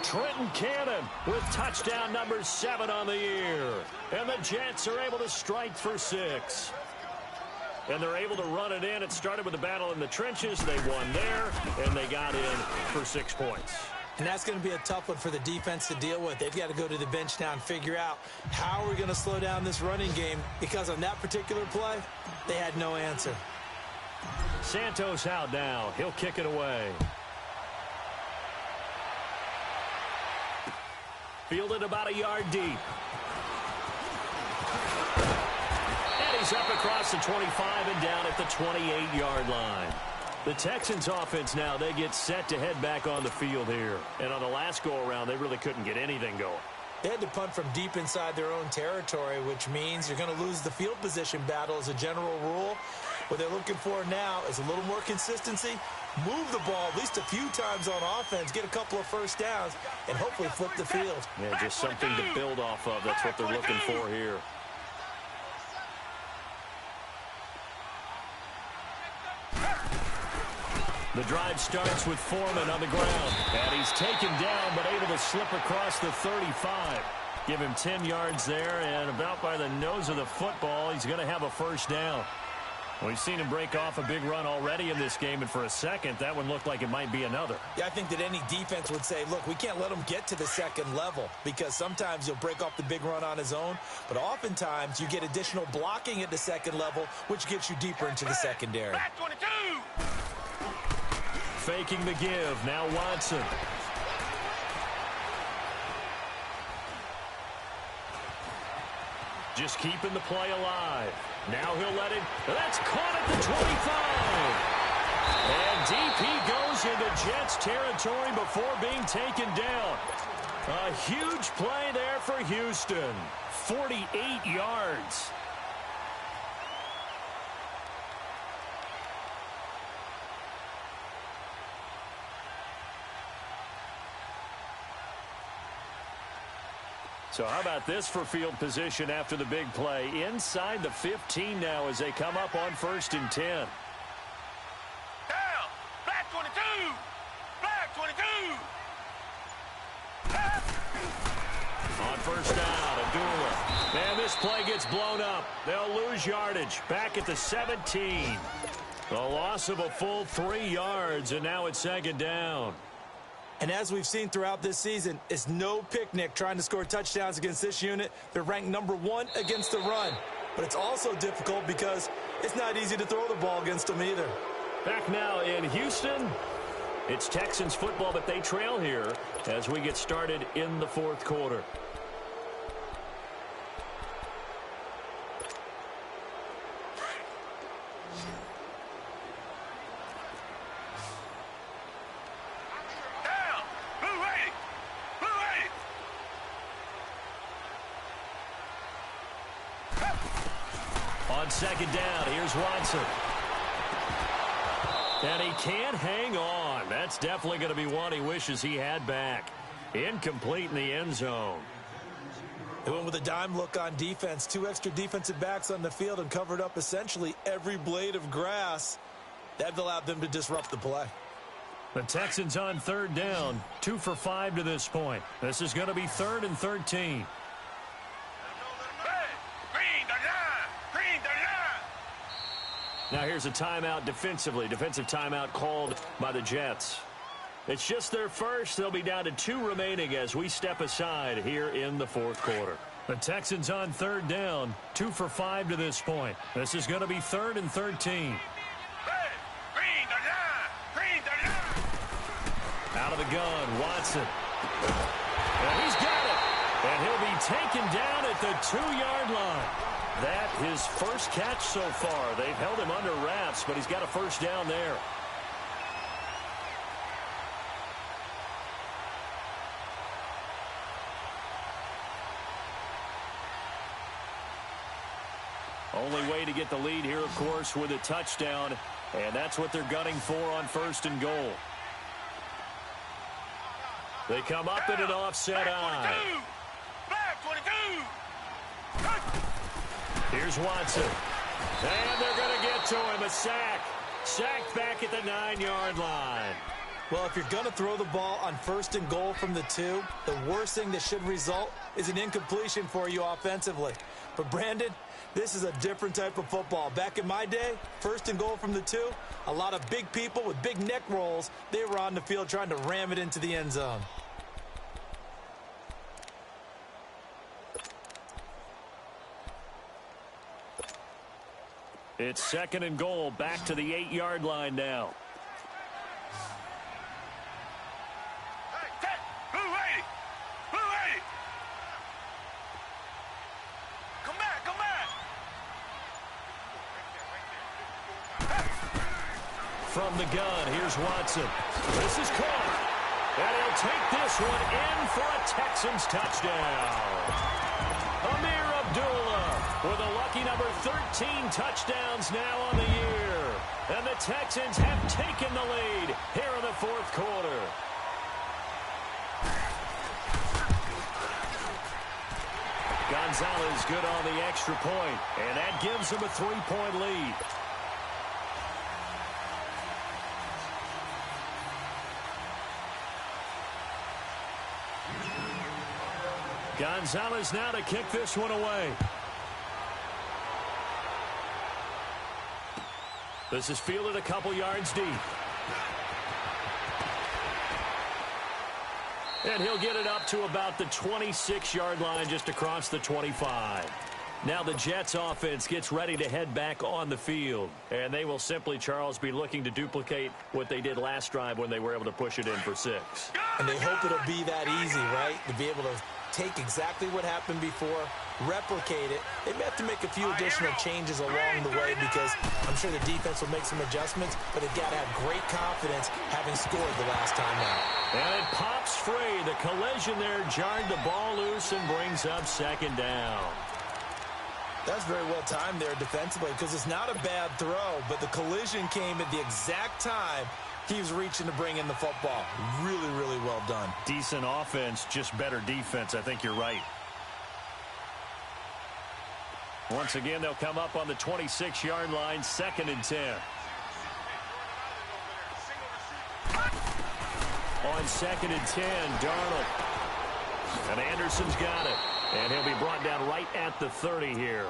Trenton Cannon with touchdown number 7 on the year. And the Jets are able to strike for 6. And they're able to run it in. It started with a battle in the trenches. They won there, and they got in for 6 points. And that's going to be a tough one for the defense to deal with. They've got to go to the bench now and figure out how we're going to slow down this running game, because on that particular play, they had no answer. Santos out now. He'll kick it away. Fielded about a yard deep. And he's up across the 25 and down at the 28-yard line. The Texans offense now, they get set to head back on the field here. And on the last go-around, they really couldn't get anything going. They had to punt from deep inside their own territory, which means you're going to lose the field position battle as a general rule. What they're looking for now is a little more consistency, move the ball at least a few times on offense, get a couple of first downs, and hopefully flip the field. Yeah, just something to build off of. That's what they're looking for here. The drive starts with Foreman on the ground. And he's taken down, but able to slip across the 35. Give him 10 yards there, and about by the nose of the football, he's going to have a first down. We've seen him break off a big run already in this game, and for a second, that one looked like it might be another. Yeah, I think that any defense would say, look, we can't let him get to the second level, because sometimes he'll break off the big run on his own, but oftentimes you get additional blocking at the second level, which gets you deeper into the secondary. Back 22. Faking the give. Now Watson. Just keeping the play alive. Now he'll let it. That's caught at the 25. And deep he goes into Jets territory before being taken down. A huge play there for Houston. 48 yards. So how about this for field position after the big play? Inside the 15 now as they come up on 1st and 10. Down. Black 22. Black 22. On first down, Abdullah. Man, this play gets blown up. They'll lose yardage. Back at the 17. The loss of a full 3 yards, and now it's 2nd down. And as we've seen throughout this season, it's no picnic trying to score touchdowns against this unit. They're ranked #1 against the run. But it's also difficult because it's not easy to throw the ball against them either. Back now in Houston. It's Texans football, but they trail here as we get started in the 4th quarter. On 2nd down, here's Watson. And he can't hang on. That's definitely going to be one he wishes he had back. Incomplete in the end zone. They went with a dime look on defense. 2 extra defensive backs on the field and covered up essentially every blade of grass. That allowed them to disrupt the play. The Texans on 3rd down. 2 for 5 to this point. This is going to be 3rd and 13. Now here's a timeout defensively. Defensive timeout called by the Jets. It's just their first. They'll be down to 2 remaining as we step aside here in the 4th quarter. The Texans on 3rd down. 2 for 5 to this point. This is going to be 3rd and 13. Out of the gun, Watson. And he's got it. And he'll be taken down at the 2-yard line. That his first catch so far. They've held him under wraps, but he's got a first down there. Only way to get the lead here, of course, with a touchdown, and that's what they're gunning for on 1st and goal. They come up in an offset eye. Black 22. Here's Watson. And they're going to get to him. A sack. Sacked back at the 9-yard line. Well, if you're going to throw the ball on 1st and goal from the 2, the worst thing that should result is an incompletion for you offensively. But, Brandon, this is a different type of football. Back in my day, 1st and goal from the 2, a lot of big people with big neck rolls, they were on the field trying to ram it into the end zone. It's 2nd and goal, back to the 8-yard line now. From the gun, here's Watson. This is caught. And he'll take this one in for a Texans touchdown. Amir Abdullah with a lucky number 13 touchdowns now on the year. And the Texans have taken the lead here in the 4th quarter. Gonzalez good on the extra point, and that gives him a 3-point lead. Gonzalez now to kick this one away. This is fielded a couple yards deep. And he'll get it up to about the 26-yard line, just across the 25. Now the Jets offense gets ready to head back on the field. And they will simply, Charles, be looking to duplicate what they did last drive when they were able to push it in for 6. And they hope it'll be that easy, right? To be able to take exactly what happened before, replicate it. They may have to make a few additional changes along the way because I'm sure the defense will make some adjustments, but they've got to have great confidence having scored the last time out. And it pops free. The collision there jarred the ball loose and brings up 2nd down. That's very well timed there defensively because it's not a bad throw, but the collision came at the exact time he was reaching to bring in the football. Really, really well done. Decent offense, just better defense. I think you're right. Once again, they'll come up on the 26-yard line, 2nd and 10. On 2nd and 10, Darnold. And Anderson's got it. And he'll be brought down right at the 30 here.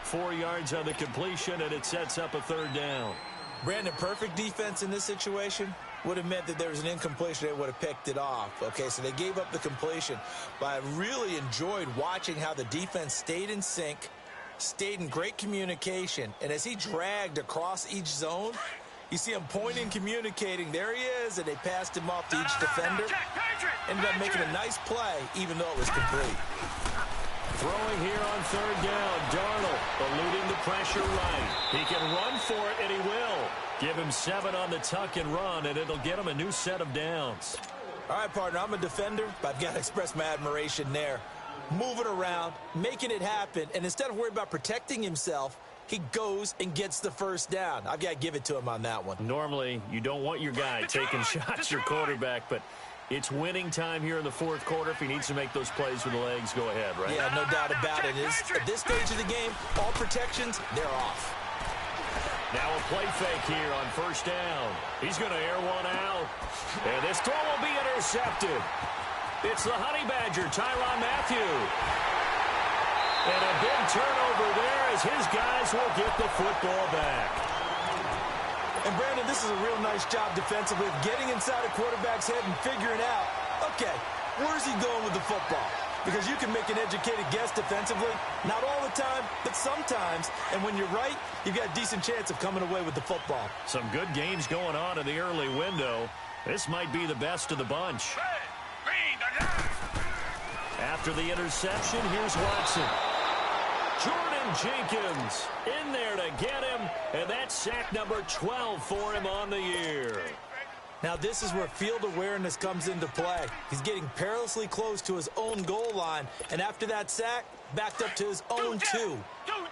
4 yards on the completion, and it sets up a 3rd down. Brandon, perfect defense in this situation would have meant that there was an incompletion. They would have picked it off. Okay, so they gave up the completion. But I really enjoyed watching how the defense stayed in sync, stayed in great communication. And as he dragged across each zone, you see him pointing, communicating. There he is, and they passed him off to each defender. Ended up making a nice play, even though it was complete. Throwing here on 3rd down, Darnold eluding the pressure right. He can run for it, and he will. Give him 7 on the tuck and run, and it'll get him a new set of downs. All right, partner, I'm a defender, but I've got to express my admiration there. Moving around, making it happen, and instead of worrying about protecting himself, he goes and gets the 1st down. I've got to give it to him on that one. Normally, you don't want your guy taking shots, your quarterback, but it's winning time here in the 4th quarter. If he needs to make those plays with the legs, go ahead, right? Yeah, no doubt about it. At this stage of the game, all protections, they're off. Now a play fake here on 1st down. He's going to air one out. And this throw will be intercepted. It's the Honey Badger, Tyrann Mathieu. And a big turnover there as his guys will get the football back. And, Brandon, this is a real nice job defensively of getting inside a quarterback's head and figuring out, okay, where's he going with the football? Because you can make an educated guess defensively, not all the time, but sometimes. And when you're right, you've got a decent chance of coming away with the football. Some good games going on in the early window. This might be the best of the bunch. After the interception, here's Watson. Jordan Jenkins in there to get him, and that's sack number 12 for him on the year. Now this is where field awareness comes into play. He's getting perilously close to his own goal line, and after that sack, backed up to his own 2.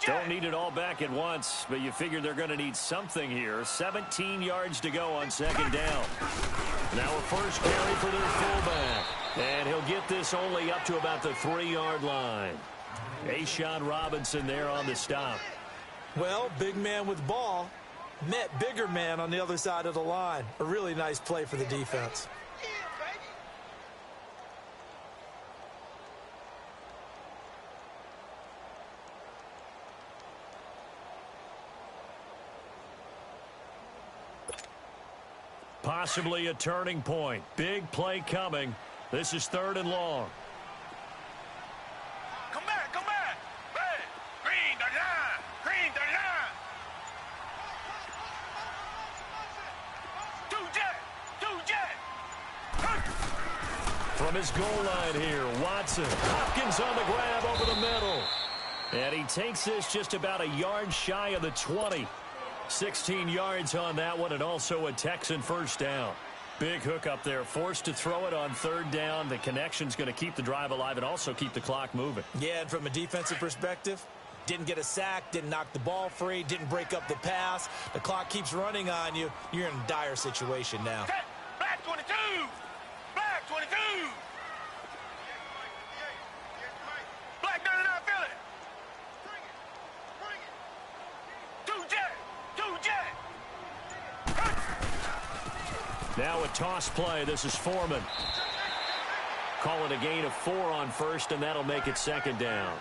Don't need it all back at once, but you figure they're going to need something here. 17 yards to go on 2nd down. Now a first carry for their fullback, and he'll get this only up to about the 3-yard line. A'Shawn Robinson there on the stop. Well, big man with ball met bigger man on the other side of the line. A really nice play for the defense. Possibly a turning point. Big play coming. This is 3rd and long. Come back. Hey, green the line. From his goal line here, Watson. Hopkins on the grab over the middle. And he takes this just about a yard shy of the 20. 16 yards on that one, and also a Texan first down. Big hook up there, forced to throw it on third down. The connection's going to keep the drive alive and also keep the clock moving. Yeah, and from a defensive perspective, didn't get a sack, didn't knock the ball free, didn't break up the pass. The clock keeps running on you. You're in a dire situation now. Black 22! Black 22! Black 99 Philly! Two jet! Now a toss play. This is Foreman. Call it a gain of 4 on first, and that'll make it second down.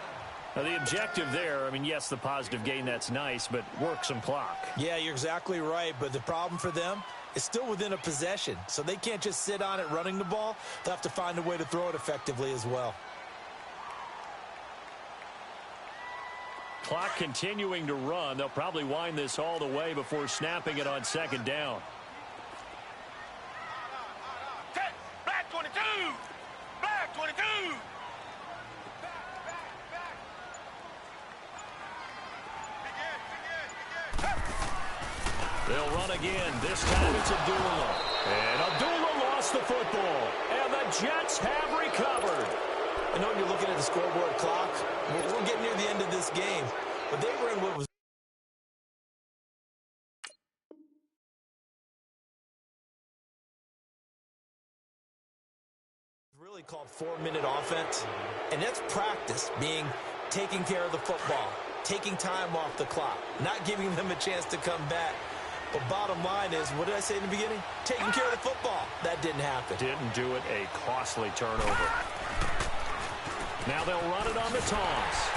Now the objective there, I mean, yes, the positive gain, that's nice, but work some clock. Yeah, you're exactly right, but the problem for them is still within a possession, so they can't just sit on it running the ball. They'll have to find a way to throw it effectively as well. Clock continuing to run. They'll probably wind this all the way before snapping it on second down. Black 22! Black 22! They'll run again. This time it's Abdullah. And Abdullah lost the football. And the Jets have recovered. I know you're looking at the scoreboard clock. We're getting near the end of this game, but they were in what was really called 4-minute offense, and that's practice, being taking care of the football, taking time off the clock, not giving them a chance to come back. But bottom line is, what did I say in the beginning? Taking care of the football. That didn't happen. Didn't do it. A costly turnover. Now they'll run it on the toss.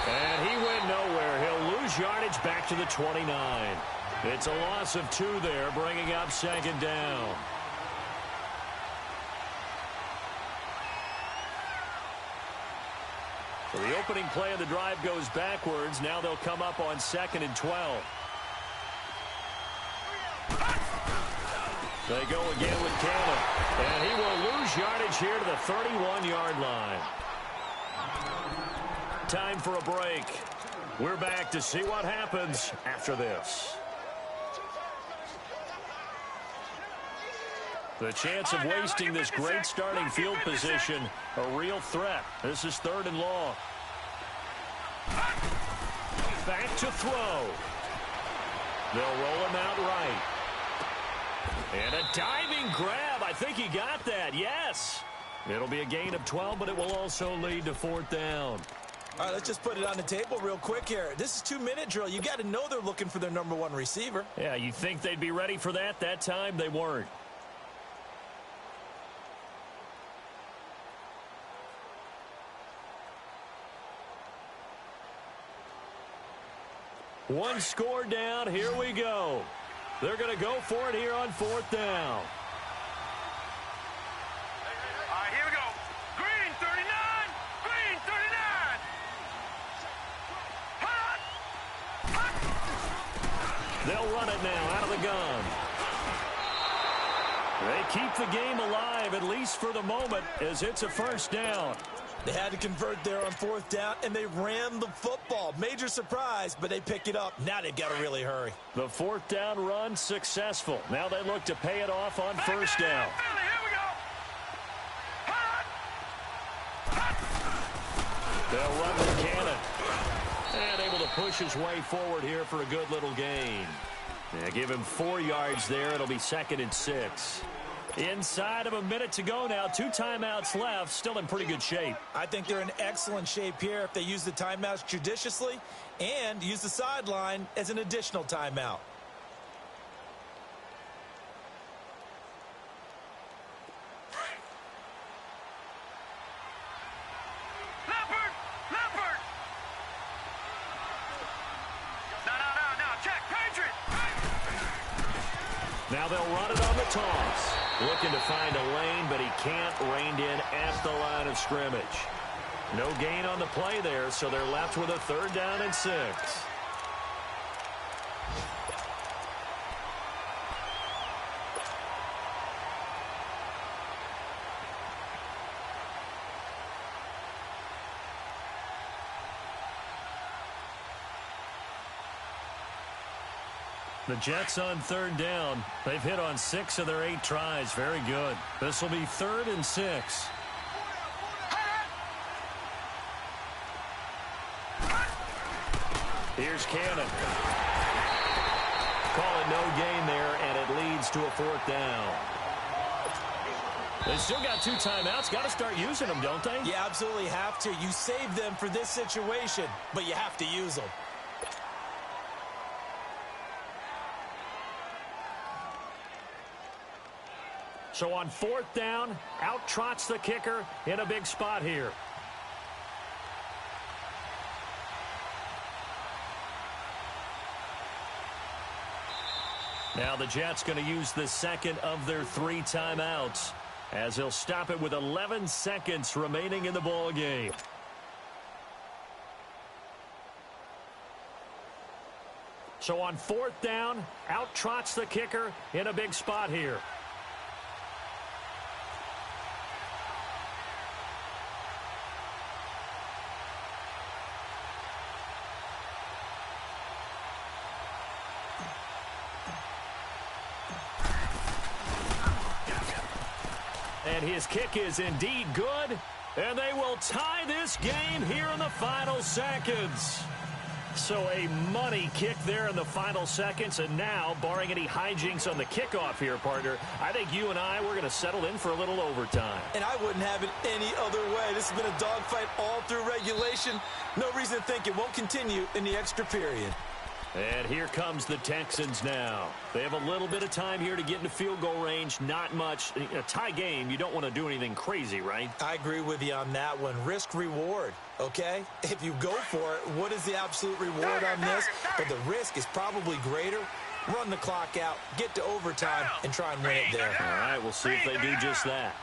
And he went nowhere. He'll lose yardage back to the 29. It's a loss of 2 there, bringing up second down. So the opening play of the drive goes backwards. Now they'll come up on 2nd and 12. They go again with Cannon. And he will lose yardage here to the 31-yard line. Time for a break. We're back to see what happens after this. The chance of wasting this great starting field position, a real threat. This is 3rd and long. Back to throw. They'll roll him out right. And a diving grab. I think he got that. Yes. It'll be a gain of 12, but it will also lead to 4th down. All right, let's just put it on the table real quick here. This is 2-minute drill. You got to know they're looking for their number 1 receiver. Yeah, you think they'd be ready for that? That time they weren't. One score down. Here we go. They're going to go for it here on 4th down. All right, here we go. Green 39! Green 39! Hot! Hot! They'll run it now out of the gun. They keep the game alive, at least for the moment, as it's a first down. They had to convert there on 4th down, and they ran the football. Major surprise, but they pick it up. Now they've got to really hurry. The 4th down run successful. Now they look to pay it off on first down. Here we go. Hot! Hot! They'll run with Cannon. And able to push his way forward here for a good little gain. They give him 4 yards there. It'll be 2nd and 6. Inside of a minute to go now. 2 timeouts left. Still in pretty good shape. I think they're in excellent shape here if they use the timeouts judiciously and use the sideline as an additional timeout. Leopard! Leopard! Now, check. Patriot! Now they'll run it on the toss. Looking to find a lane, but he can't. Reined in at the line of scrimmage. No gain on the play there, so they're left with a 3rd down and 6. The Jets on 3rd down. They've hit on 6 of their 8 tries. Very good. This will be 3rd and 6. Here's Cannon. Call it no gain there, and it leads to a 4th down. They still got 2 timeouts. Got to start using them, don't they? You absolutely have to. You save them for this situation, but you have to use them. So on 4th down, out trots the kicker in a big spot here. Now the Jets going to use the second of their 3 timeouts as they'll stop it with 11 seconds remaining in the ball game. So on 4th down, out trots the kicker in a big spot here. And his kick is indeed good, and they will tie this game here in the final seconds. So a money kick there in the final seconds, and now, barring any hijinks on the kickoff here, partner, I think you and I, we're going to settle in for a little overtime. And I wouldn't have it any other way. This has been a dogfight all through regulation. No reason to think it won't continue in the extra period. And here comes the Texans now. They have a little bit of time here to get into field goal range. Not much. A tie game, you don't want to do anything crazy, right? I agree with you on that one. Risk-reward, okay? If you go for it, what is the absolute reward on this? But the risk is probably greater. Run the clock out, get to overtime, and try and win it there. All right, we'll see if they do just that.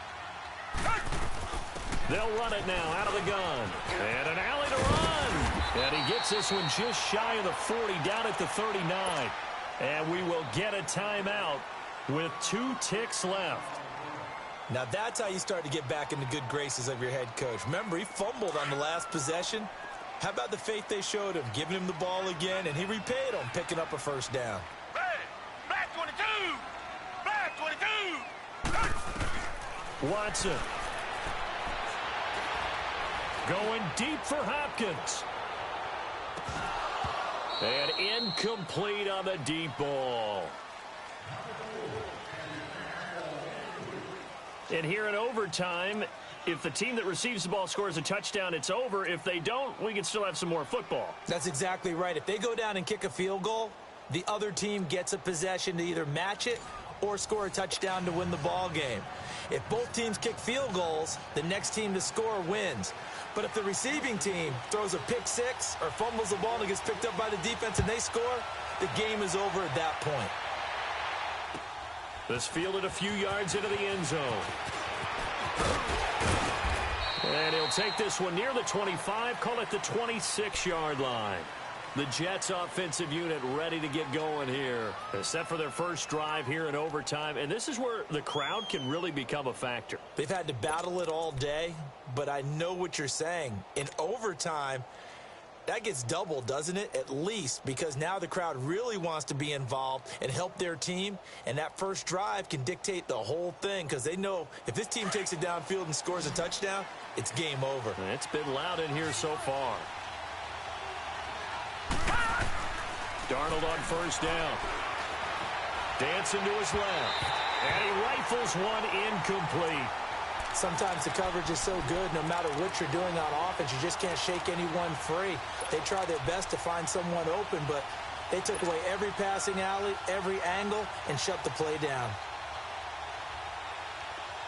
They'll run it now out of the gun. And an alley to run. And he gets this one just shy of the 40, down at the 39. And we will get a timeout with 2 ticks left. Now that's how you start to get back into good graces of your head coach. Remember, he fumbled on the last possession. How about the faith they showed him, giving him the ball again, and he repaid them, picking up a 1st down. Hey, black 22! Black 22! Watson. Going deep for Hopkins. And incomplete on the deep ball. And here in overtime, if the team that receives the ball scores a touchdown, it's over. If they don't, we can still have some more football. That's exactly right. If they go down and kick a field goal, the other team gets a possession to either match it or score a touchdown to win the ball game. If both teams kick field goals, the next team to score wins. But if the receiving team throws a pick 6 or fumbles the ball and it gets picked up by the defense and they score, the game is over at that point. This fielded a few yards into the end zone. And he'll take this one near the 25, call it the 26-yard line. The Jets offensive unit ready to get going here. They're set for their first drive here in overtime, and this is where the crowd can really become a factor. They've had to battle it all day, but I know what you're saying. In overtime, that gets doubled, doesn't it? At least, because now the crowd really wants to be involved and help their team, and that first drive can dictate the whole thing because they know if this team takes it downfield and scores a touchdown, it's game over. And it's been loud in here so far. Darnold on 1st down. Dancing to his left. And he rifles one incomplete. Sometimes the coverage is so good, no matter what you're doing on offense, you just can't shake anyone free. They try their best to find someone open, but they took away every passing alley, every angle, and shut the play down.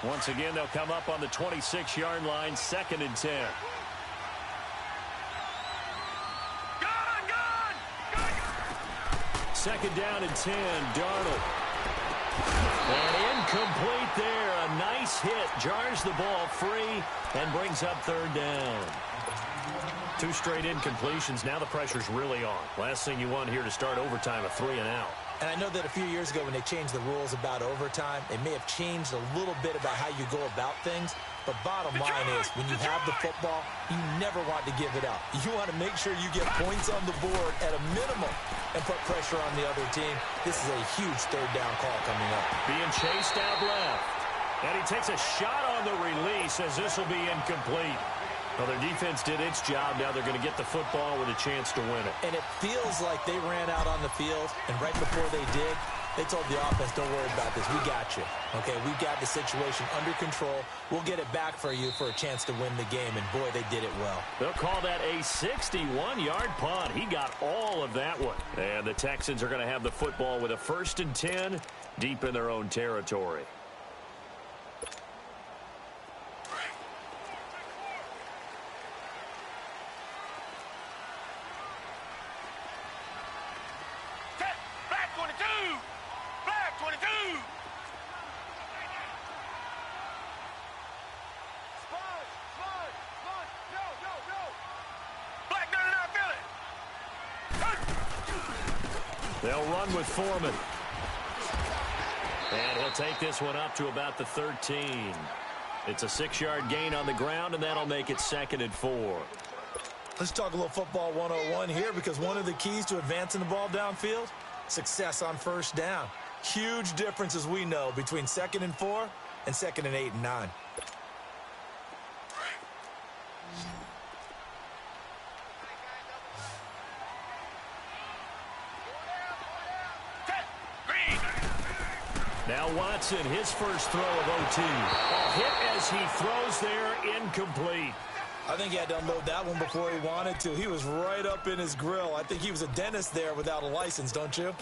Once again, they'll come up on the 26-yard line, 2nd and 10. Second down and 10, Darnold. And incomplete there. A nice hit. Jars the ball free and brings up 3rd down. 2 straight incompletions. Now the pressure's really on. Last thing you want here to start overtime, a 3 and out. And I know that a few years ago when they changed the rules about overtime, it may have changed a little bit about how you go about things. But bottom line is, when you have the football, you never want to give it up. You want to make sure you get points on the board at a minimum. and put pressure on the other team. This is a huge third down call coming up. Being chased out left. And he takes a shot on the release as this will be incomplete. Well, their defense did its job. Now they're going to get the football with a chance to win it. And it feels like they ran out on the field, and right before they did, they told the offense, don't worry about this. We got you. Okay, we got the situation under control. We'll get it back for you for a chance to win the game, and boy, they did it well. They'll call that a 61-yard punt. He got all of that one. And the Texans are going to have the football with a 1st and 10 deep in their own territory. They'll run with Foreman. And he'll take this one up to about the 13. It's a 6-yard gain on the ground, and that'll make it 2nd and 4. Let's talk a little football 101 here, because one of the keys to advancing the ball downfield, success on first down. Huge difference, as we know, between 2nd and 4 and 2nd and 8 and 9. Now Watson, his first throw of OT. Hit as he throws there, incomplete. I think he had to unload that one before he wanted to. He was right up in his grill. I think he was a dentist there without a license, don't you?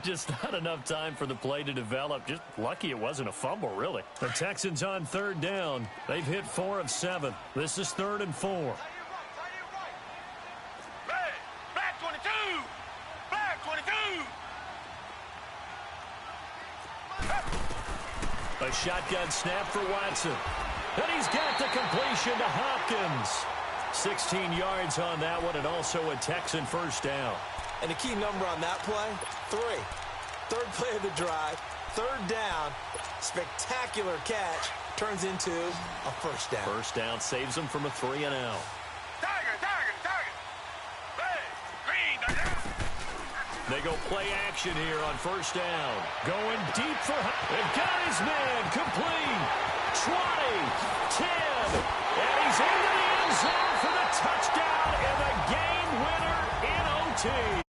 Just not enough time for the play to develop. Just lucky it wasn't a fumble, really. The Texans on 3rd down. They've hit 4 of 7. This is 3rd and 4. Black 22! Black 22! A shotgun snap for Watson. And he's got the completion to Hopkins. 16 yards on that one, and also a Texan first down. And the key number on that play, 3. Third play of the drive, 3rd down, spectacular catch, turns into a first down. First down saves them from a 3-and-out. Tiger! Red, green, They go play action here on first down. Going deep for and got his man complete. 20, 10, and he's into the end zone for the touchdown and the game winner in OT.